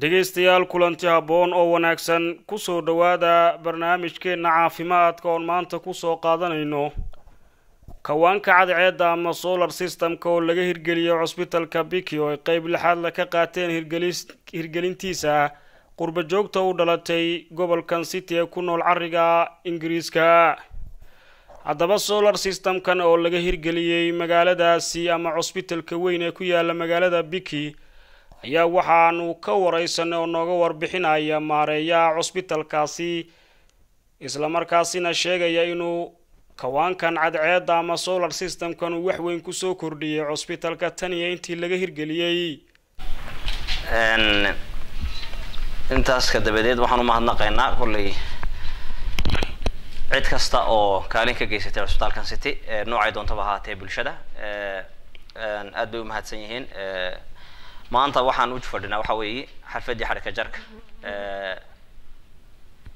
dhegeystayaal kulanti haboon oo wanaagsan ku soo dhawaada barnaamijkeena caafimaadka oo maanta ku soo qaadanayno kawaanka cadceedda ama solar system-ka oo laga hirgeliyo cusbitalka Biki oo ay qayb lixaad la ka qaateen hirgelintiisa qurba joogta u dhalatay gobolkan City ee ku nool cariga Ingiriiska. haddaba solar system-kan oo laga hirgeliyay magaaladaasi ama cusbitalka weyn ee ku yaala magaalada Biki ayaa waxaanu ka wareysanay oo nooga warbixinaya maareeyaha cusbitalkaasi isla markaasina sheegaya inuu kawaankan cadceedda ama solar system-kan uu wax weyn ku soo kordhiyay cusbitalka tan iyo intii laga hirgeliyay. intaas ka dabadeed waxaan u mahadnaqaynaa kullay cid kasta oo kaalin ka geysatay cusbitalkan City noocay doontaba ahaatee bulshada aad bay u mahadsan yihiin. maanta waxaan u fadhinaa waxa weeye xafladii xarka jarka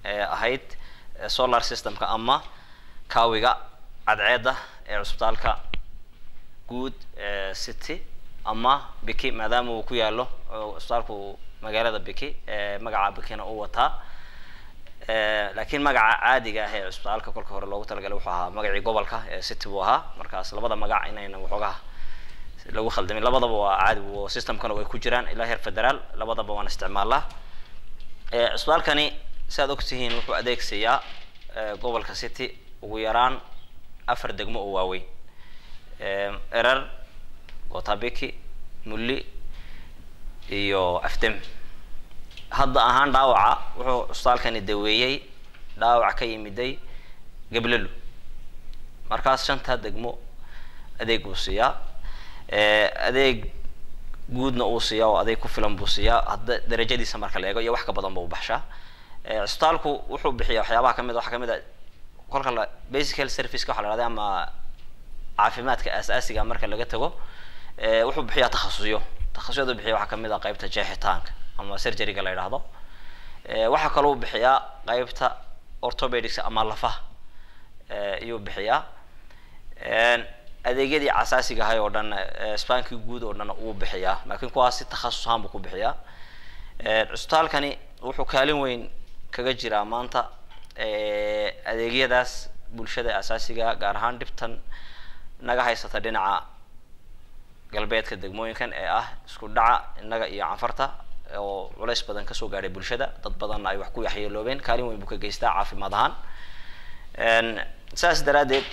ahayd solar system-ka ama kaawiga cadceedda ee cusbitalka guud City ama Biki maadaama uu ku yaalo cusbitalku magaalada Biki magaca Bikina uu wataa laakiin magaca caadiga ah ee cusbitalka kolka hore loogu talagalay wuxuu ahaa magacii gobolka ee City buu ahaa markaas labada magac inayna waxoogaa lagu khaldamin labadaba waa caadi oo system-kana way ku jiraan ilaa heer federaal labadaba waan isticmaalaa. cusbitalkani saad ogtihiin wuxuu adeegsayaa gobolka City ugu yaraan 4 degmo oo waaweyn erar Biki Mulli iyo Afdam. hadda ahaan dhaawaca wuxuu cusbitalkani daweeyay dhaawac ka yimiday Gablelo markaas 5 degmo adeeg uu siiyaa adeeg guudna uu siiyaa oo adeeg ku filan buu siiyaa hadda darajadiisa marka la eego iyo wax ka badan buu baxshaa. cusbitalku wuxuu bixiyaa waxyaabaha kamid ah kolka la basic health service ka xalaalada ama caafimaadka asaasiga marka laga tago wuxuu bixiyaa takhasusyo bixiyaa waxa kamid ah qaybta jeexitaanka ama surgery-ga la yiraahdo. waxa kale uu bixiyaa qaybta orthopedics ama lafaha iyo bixiyaa adeegyadii asaasiga ah oo dhan isbaanki guud oo dhan uu bixiyaa laakiin kuwaas si takhasus ahaan buu ku bixiyaa. cusbitalkani wuxuu kaalin weyn kaga jiraa maanta adeegyadaas bulshada asaasiga gaar ahaan dhibtan naga haysata dhinaca galbeedka degmooyinkan ee ah isku dhaca inaga iyo canfarta oo culays badan ka soo gaaray bulshada dad badan ay wax ku yaxyeeloobeen kaalin weyn buu ka geystaa caafimaad ahaan. saas daraadeed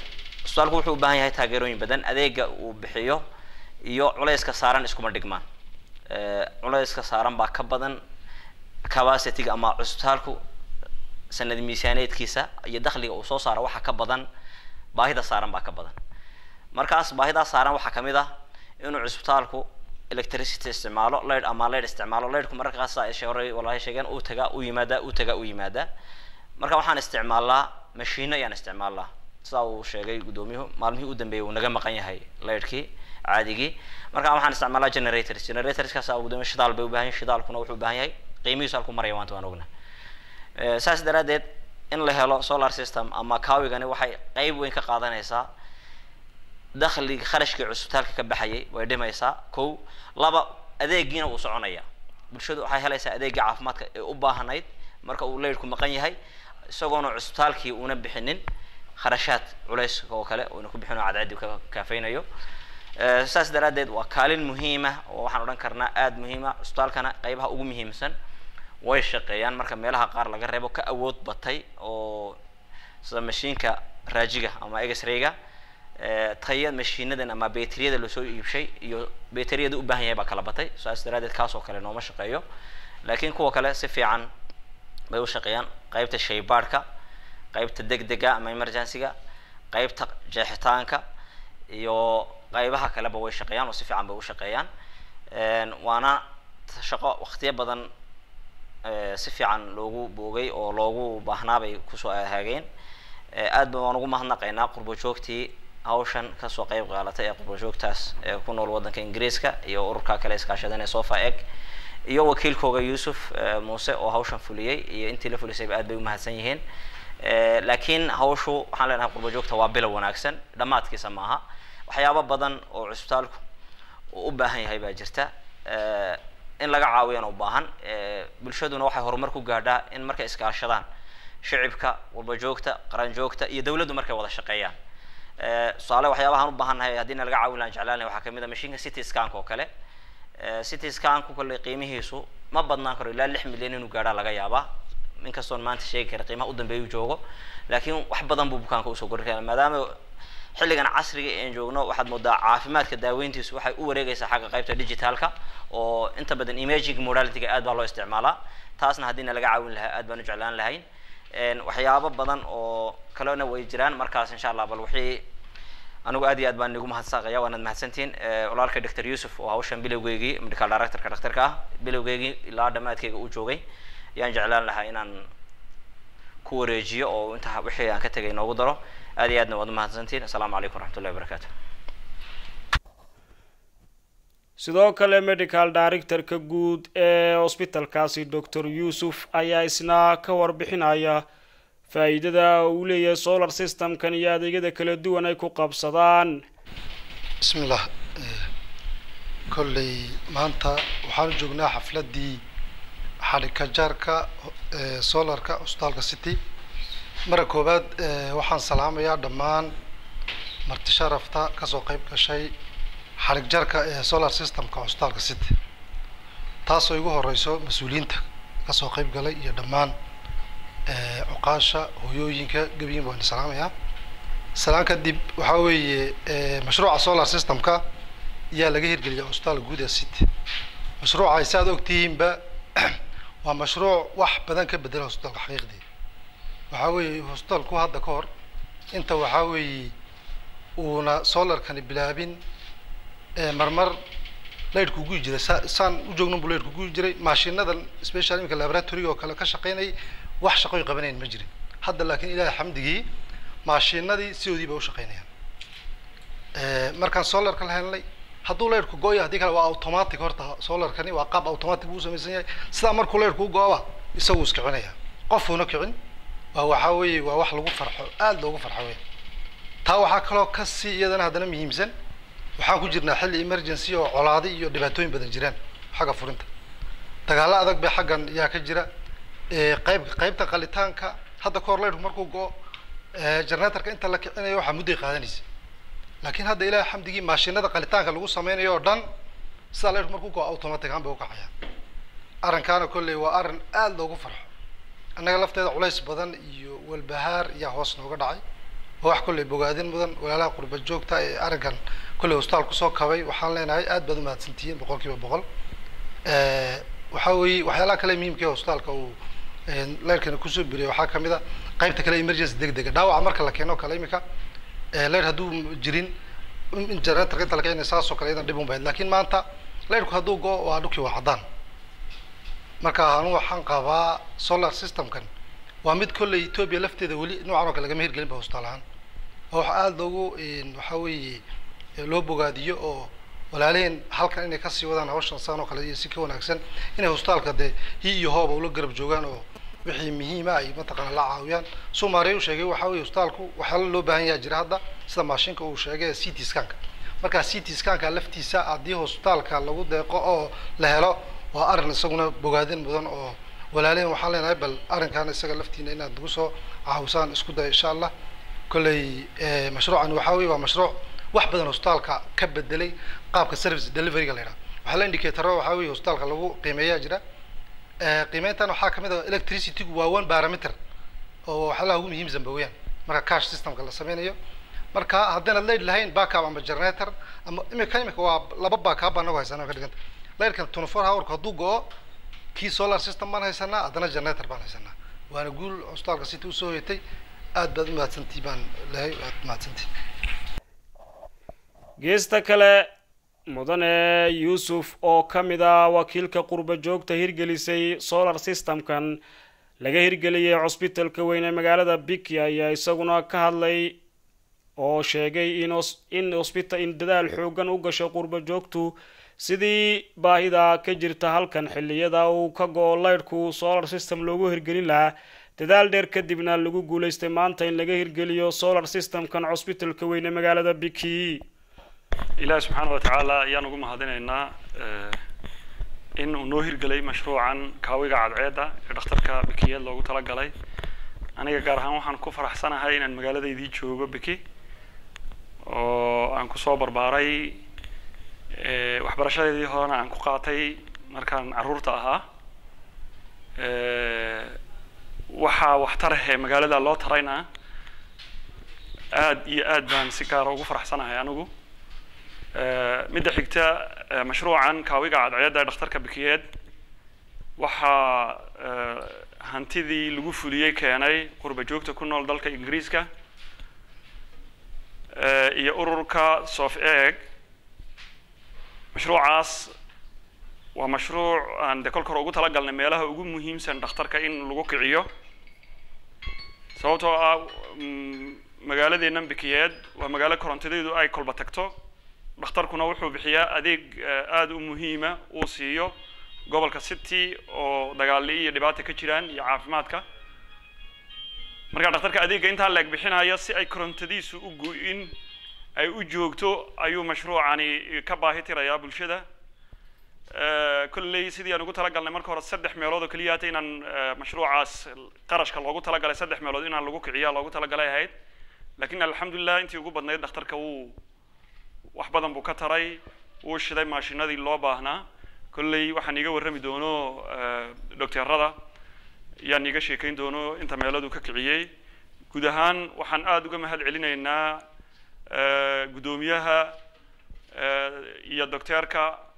cusbitalku wuxuu u baahan yahay taageerooyin badan adeega uu bixiyo iyo culayska saaran iskuma dhigmaan. culayska saaran baa ka badan capacity-ga ama cusbitalku sanad miisaaneedkiisa iyo dakhliga uu soo saaro waxa ka badan baahida saaran baa ka badan. markaas baahida saaran waxa kamid ah inuu cusbitalku electricity isticmaalo lead ama lead isticmaalo leadku markaas ay sheegeen uu taga u yimaada marka waxaan isticmaalnaa mashiino ayaan isticmaalnaa sida uu sheegay gudoomiyuhu maalmihii u dambeeyay uu naga maqan yahay leedkii caadigii marka waxaan isticmaalnaa generators uu gudoomiyuhu shidaal bay u baahan yahay shidaalkuna wuxuu u baahan yahay qiimihiisu halku maraya waan ognahay. saas daraadeed in la helo solar system ama kaawigani waxay qayb weyn ka qaadanaysaa dakhliga kharashka cusbitalka ka baxayay way dhimaysaa laba adeegiina uu soconaya bulshadu waxay helaysaa adeega caafimaadka ee u baahanayd marka uu leedku maqan yahay isagoona cusbitalkii una bixinin kharashaad culays oo kale oo ku bixino cadceed ka kaafeynayo. saas daraadeed waa kaalin muhiim ah oo waxaan oran karnaa aad muhiim ah. cusbitalkana qaybaha ugu muhiimsan way shaqeeyaan marka meelaha qaar laga reebo ka awood batay oo sida mashiinka raajiga ama x-ray-ga tayada mashiinadan ama bateriyada la soo iibshay iyo bateriyada u baahan yahay ba kala batay. saas daraadeed kaas oo kale nooma shaqeeyo laakiin kuwa kale si fiican bay u shaqeeyaan qaybta shaybaarka qaybta degdega ama emergency-ga qaybta jeexitaanka iyo qaybaha kale ba way shaqeeyaan oo si fiican bay u shaqeeyaan. waana shaqo waqtiyo badan si fiican loogu boogay oo loogu baahnaa ku soo ahaageen. aad baan ugu mahadnaqaynaa qurbo joogtii hawshan ka soo qayb qaadatay ee qurbo joogtaas ee ku nool wadanka Ingiriiska iyo ururka kale iskaashadan ee Sofa Egg iyo wakiilkooga Yusuf Muuse oo hawshan fuliyay iyo intii la fulisay aad bay u mahadsan yihiin. laakiin hawshu waxaan leenahay qurbo joogta waa bilow wanaagsan dhamaadkiisa maaha waxyaabo badan oo cusbitalku u baahan yahay baa jirta in laga caawiyana u baahan bulshaduna waxay horumar ku gaadhaa in markay iskaashadaan shicibka walba joogta qaran joogta iyo dawladdu markay wada shaqeeyaan su'aalo waxyaabahan u baahannahay haddii laga caawin lahaa jeclaan waxaa kamid ah mashiinka city scan oo kale city scan ku kale qiimihiisu ma badnaan karo ilaa 6 milyan inuu gaadha laga yaabaa inkastoo maanta sheegi kara qiimaha u dambeeyo joogo laakiin wax badan buu bukaanka u soo gori karaa maadaama xilligan casriga ee joogno waxaad moodaa caafimaadka daaweyntiisu waxay u wareegaysaa xagga qaybta digitalka oo inta badan imaging modality aad baa loo isticmaalaa taasna haddii laga caawin lahaa aad baan u jeclaan lahayn waxyaabo badan oo kalena way jiraan markaas insha Allah bal wixii anigu aad iyo aad baan ugu mahadsanqayaa waana mahadsantiin walaalka Dr. Yusuf oo hawshan bilowgeygii medical director-ka dhakhtarka ah bilowgeygii ilaa dhamaadkeyga uu joogay yaan jeclaan lahaa inaan ku wareejiyo oo inta wixii aan ka tagay noogu daro aad iyo aadna waad mahadsantiin assalaamu calaykum waraxmatullaahi wabarakaatuh sidoo kale medical director-ka guud ee hospitalkaasi Dr. Yusuf ayaa isna ka warbixinaya faa'iidada uu leeyahay solar system-kan iyo adeegyada kala duwan ay ku qabsadaan bismillah kulli maanta waxaan joognaa xafladii xalika jarka solarka hospitalka city mara koobaad waxaan salaamayaa dhammaan marti sharafta ka soo qayb gashay xarig jarka solar system-ka hospitalka city taasoo ugu horeyso mas'uuliyiinta ka soo qayb galay iyo dhammaan عقاشة هيوينك جبين بون السلام يا سلام كدب وحوي مشروع سولار سيستم كا يا لقيه الجلية أستال جودة ست مشروع عيسادوك تيم با ومشروع واحد بدن كبدل أستال حقيقي دي وحوي أستال كو هذا كور أنت وحوي ونا سولار كان بلابين مرمر لايت كوجو جري سان وجوجنا بلايت كوجو جري ماشين هذا سبيشال يمكن لابراتوري أو كلا كشقيني wax shaqo ay qabaneen ma jirin hadda laakiin ilaahay xamdigii maashiinadii sidoodii bay u shaqeynayaan markaan solarka la helnay hadduu leerku gooyo haddii kale waa automatic horta solarkani waa qaab automatic uu samaysan yahay sidaa markuu leerku gooba isagu iska cinaya qofuna kicin waxa weeye waa wax lagu farxo aad loogu farxo weey taa waxa kale oo ka sii iyadana hadana muhiimsan waxaan ku jirnaa xilli emergency oo colaado iyo dhibaatooyin badan jiraan xagga furinta dagaal adag bay xaggan yaa ka jira qaybta qalitaanka hadda koor leerku markuu go generatorka inta la kicinayo waxa muddo qaadanaysa laakiin hadda ilaahay xamdigii maashinada qalitaanka lagu sameeyo oo dhan sida leerku markuu go automatic aan bay u kacaya arinkaana kulli waa arin aad loogu farxo annaga lafteeda culays badan iyo walbahaar iyo hoos nooga dhacay wax kulli bogaadin mudan walaalaha qurba joogta ee arinkan kulli hospital ku soo kabay waxaan leenahay aad baad u mahadsantihiin 100% waxa weeye waxyaalaha kale muhiimka ah hospitalka uu leerkana ku soo biriyo waxa kamid ah qaybta kale emergency degdeg dhaawac marka la keeno kale imika leer haduu jirin generator inta la keenay saasoo kale idan dhib u bayd laakiin maanta leerku haduu go waa dhuki waa cadaan marka anu waxaan qabaa solar system kan waa mid kulli Ethiopia lafteeda wali noocan oo kale laga meher gelin ba hospitalahan waxa aad loogu waxa weeye loo bogaadiyo oo walaaleen halkan inay ka sii wadaan hawshan saan oo kale iyo si ka wanaagsan inay hospitaalka iyo hooba ula garab joogaan oo wixii muhiim ah ay mataqaan la caawiyaan Soomaaliya uu sheegay waxa weeye hospitaalku waxa loo baahan yahay jira hadda sida maashinka uu sheegay CT scan marka CT scan ka laftiisa adii hospitaalka lagu deeqo oo la helo waa arin isaguna bogaadin mudan oo walaaleen waxaan leenahay bal arinkan isaga laftiina inaad ugu soo caawisaan isku day insha Allah kulay mashruucan waxa weeye waa mashruuc wax badan hospitaalka ka bedelay qaabka service delivery-ga la yiraahdo waxa la indicator waxa weeye hospitaalka lagu qiimeeyaa jira qiimeyntan waxa kamid ah electricity waa 1 parameter oo waxa la ugu muhiimsan bawayaan marka cash system-ka la sameeyo marka haddana leed lahayn backup ama generator ama imika waa laba backup baan ugu haysanaa ka dhiganta leerkan 24 hour haduu go kii solar system baan haysanaa haddana generator baan haysanaa waana guul hospitaalka city u soo yeetay aad baad u mahadsantii baan leeyahay aad mahadsantii geesta kale mudane Yusuf oo kamid ah wakiilka qurba joogta hirgelisay solar system-kan laga hirgeliyay hospitalka weyn ee magaalada Biki ayaa isaguna ka hadlay oo sheegay in hospital in dadaal xoogan u gashay qurba joogtu sidii baahida ka jirta halkan xilliyada uu ka go'o leerku solar system loogu hirgelin lahaa dadaal dheer kadibna lagu guuleystay maanta in laga hirgeliyo solar system-kan hospitalka weyn ee magaalada Biki إلهي سبحانه وتعالى يانو قم هذينينا إن نوهر جلي مشروعا كاوي قاعد عيدا دكتورك بكي لو طلع جلي أنا جارها وحن كفر أحسن هاي إن المجال ده يدي شو بكي وأن كصابر باري وحبرشة دي هون عن قاطي مركان عرورتها waxtarhe magaalada loo tarayna aad baan si gaar ah ugu faraxsanahay anigu midda xigta mashruucan kaawiga cadceedda dhakhtarka bikiyeed waxa hantidii lagu fuliyay keenay qurba joogta ku nool dalka Ingiriiska iyo ururka SOFEG mashruucaas waa mashruuc aan de kolkor ugu tala galnay meelaha ugu muhiimsan dhakhtarka in lagu kiciyo sababtoo ah magaaladeena bikiyeed waa magaalo korontadeedu ay kolba tagto dhakhtarkuna wuxuu bixiyaa adeeg aad u muhiima oo siiyo gobolka City oo dagaal iyo dhibaato ka jiraan iyo caafimaadka marka dhakhtarka adeega inta la bixinayo si ay korontadiisu u go'in ay u joogto ayuu mashruucani ka baahi tiraya bulshada كل سيدي أنا قلت لك قلنا مركور السدح ميلود وكلياتي إن مشروع قرش كلا قلت لك على سدح ميلود إن لقوك عيال قلت لك على هيد لكن الحمد لله أنت يقول بدنا دكتور كو وحبذا بكتري وش ذي ماشينا ذي اللعبة هنا كل واحد يجوا الرمي دونه دكتور رضا يعني يجي شيء دونه أنت ميلود وكعيي كدهان وحن آدو جم هاد علينا إن قدوميها يا دكتور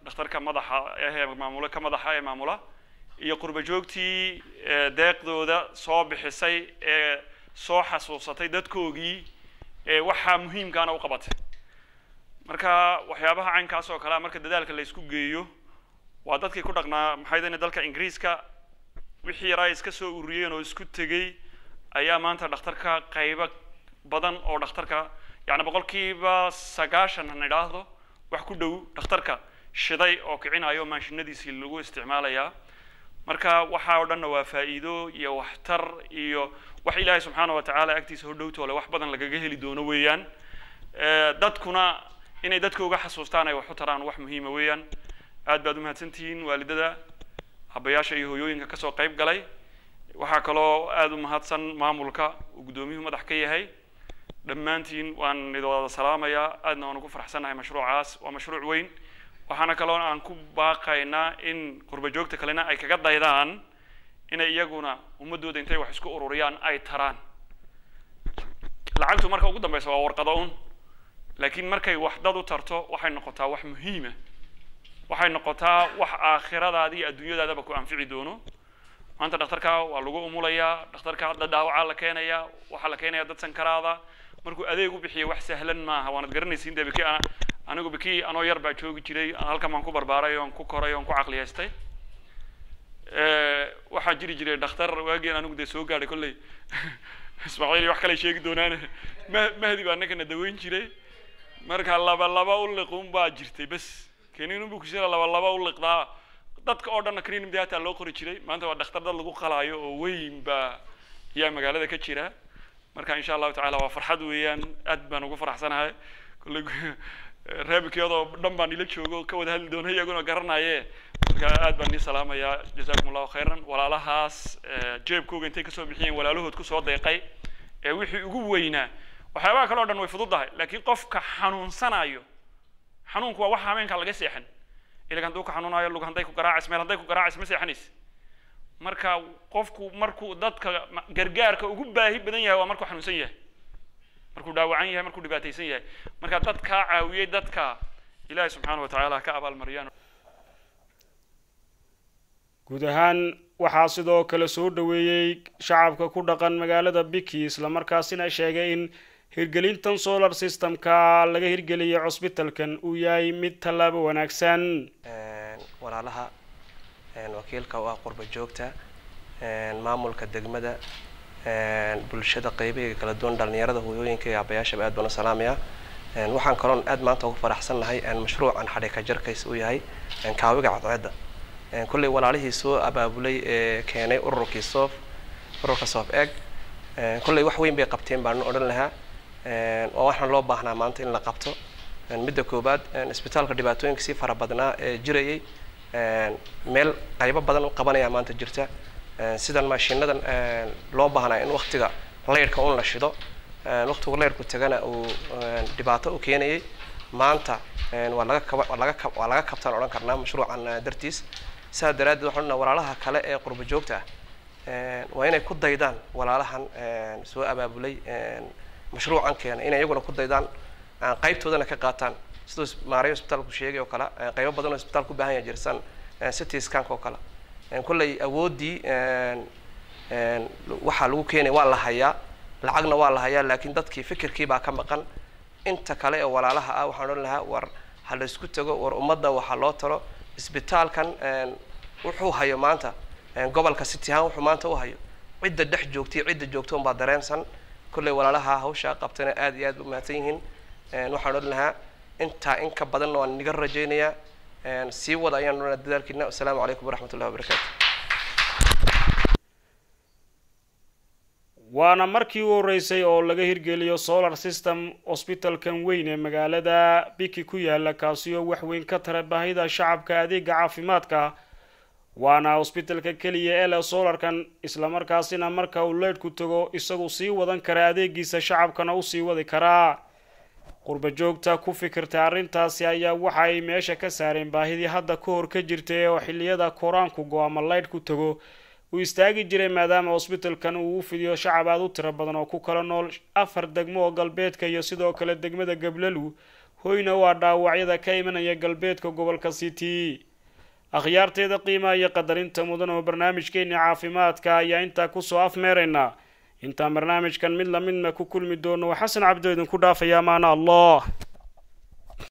دكتورك مدحة هي معمولة كمدحة هي معمولة هي قرب جوجتي داق ذا صاب حسي صاح صوصتي دتكوجي وحى مهم كان وقبته مركا وحيابها عن كاسو كلام مركا دالك اللي يسكو جيو وعدتك كردنا محيدين دالك إنجليز كا وحي رايس كسو وريان ويسكو تجي أيام أنت دكتورك قيبة بدن أو دكتورك يعني بقول كيبا سجاشن هنلاحظه وحكودو دكتورك shiday oo kicinayo maashinadiisii lagu isticmaalaya marka waxa oo dhan waa faa'iido iyo waxtar iyo wax Ilaahay subhanahu wa ta'ala agtiisa u dhowto wax badan lagaga heli doono weeyaan dadkuna inay dadku uga xasuustaan ay wax u taraan wax muhiim ah weeyaan aad baad u mahadsantihiin waalidada habayaasha iyo hooyooyinka ka soo qayb galay waxa kale oo aad u mahadsan maamulka uu gudoomiyuhu madax ka yahay dhammaantiin waan idin salaamayaa aadna waan ugu faraxsanahay mashruucaas waa mashruuc weyn waxaana kaloo aan ku baaqaynaa in qurba joogta kalena ay kaga daydaan inay iyaguna ummadooda intay wax isku ururiyaan ay taraan lacagtu marka ugu dambaysa waa warqado un laakiin markay wax dad u tarto waxay noqotaa wax muhiim ah waxay noqotaa wax aakhiradaada iyo adduunyadaadaba ku anfici doono maanta dhakhtarka waa lagu umulayaa dhakhtarka dhaawaca la keenaya waxa la keenaya dad sankaraada markuu adeeg u bixiyo wax sahlan maaha waana garanaysiin dabiki anigu biki anoo yar baa joogi jiray halkan aan ku barbaaray oo ku koray oo ku aqliyeystay waxa jiri jiray dhakhtar waageen anigu de soo gaaray kulay Ismaaciil wax kale sheegi doonaan mahdi baa nakana daweyn jiray marka laba u liqoon baa jirtay bas keenin buu ku jira laba u liqdaa dadka oo dhan keenin midata loo qori jiray maanta waa dhakhtar dad lagu qalaayo oo weyn baa yaa magaalada ka jira marka insha Allah ta'ala waa farxad weeyaan aad baan ugu faraxsanahay kulay reebkiyada dhan baan ila joogo ka wada hadli doona iyaguna garanaaye marka aad baan salaamayaa jazakumullahu khayran walaalahaas jeebkooga intay ka soo bixiyeen walaalahood ku soo deeqay wixii ugu weynaa waxyaabo kale oo dhan way fududahay laakiin qofka xanuunsanayo xanuunku waa wax habeenka laga seexan ilaa kan ka xanuunayo lug handay ku garaacis meel handay ku garaacis ma seexanis marka qofku markuu dadka gargaarka ugu baahi badan yahay waa markuu xanuunsan yahay markuu dhaawacan yahay markuu dhibaataysan yahay marka dadka caawiyay dadka Ilaahay subhanahu wa ta'ala ka abaal mariyaan guud ahaan waxaa sidoo kale soo dhaweeyay shacabka ku dhaqan magaalada Biki isla markaasina sheegay in hirgelintan solar system-ka laga hirgeliyay hospitalkan uu yahay mid talaabo wanaagsan walaalaha wakiilka waa qurba joogta maamulka degmada bulshada qaybiga kala duwan dhalinyarada hooyooyinka iyo abayaasha aad baan u salaamayaa waxaan kaloon aad maanta ugu faraxsanahay mashruucan xadhiga jarkays uu yahay kaawiga cadceedda kulli walaalihii soo abaabulay keenay ururka SOFEG kulli wax weyn bay qabteen baan oran lahaa oo waxaan loo baahnaa maanta in la qabto midda koobaad isbitaalka dhibaatooyinka si fara badnaa jirayay meel qaybo badan u qabanaya maanta jirta sidan maashinadan loo baahnaa in waqtiga leerka uu la shido waqtiga leerku tagana uu dhibaato u keenayay maanta waa laga kabtaan oran karnaa mashruucan dartiis saa daraaddeed waxaan walaalaha kale ee qurbo joogta waa inay ku daydaan walaalahan soo abaabulay mashruucan keena inay iyaguna ku daydaan qaybtoodana ka qaataan sidoo maareeyo isbitaalku sheegay oo kala qaybo badan oo isbitaalku baahan yahay jirsan city scan oo kala kullay awoodii waxa lagu keenay waa la hayaa lacagna waa la hayaa laakiin dadkii fikirkii baa ka maqan inta kale ee walaalaha ah waxaan oran lahaa war hal isku tago war ummadda waxa loo talo isbitaalkan wuxuu hayo maanta gobolka city haan wuxuu maanta u hayo cidda dhex joogtay cidda joogto baa dareensan kullay walaalaha hawsha qabtana aad iyo aad u mahadsan yihiin waxaan oran lahaa inta in ka badan oo niga rajaynayaa sii wada ayaan oran dadaalkiina assalaamu calaykum waraxmatullahi wabarakaatuh waana markii uu horeysay oo laga hirgeliyo solar system hospitalkan weyn ee magaalada Biki ku yaala kaasi oo wax weyn ka tara baahida shacabka adeega caafimaadka waana hospitalka kaliya ee solarkan isla markaasina marka uu leedku tago isagu sii wadan kara adeegiisa shacabkana u sii wadi kara qurba joogta ku fikirta arintaasi ayaa waxa ay meesha ka saareen baahidii hadda ka hor ka jirtay oo xilliyada Quraanku go'aamo leedku tago uu istaagi jiray maadaama hospitalkan uu u fidiyo shacab aad u tiro badan oo ku kala nool 4 degmo oo galbeedka iyo sidoo kale degmada Gablalu hoyna waa dhaawacyada ka imanaya galbeedka gobolka City akhyaarteeda qiimaha iyo qadarinta mudan oo barnaamijkeena caafimaadka ayaa inta ku soo afmeerayna inta barnaamijkan mid la midna ku kulmi doono Xasan Cabdi idin ku dhaafaya maana Allah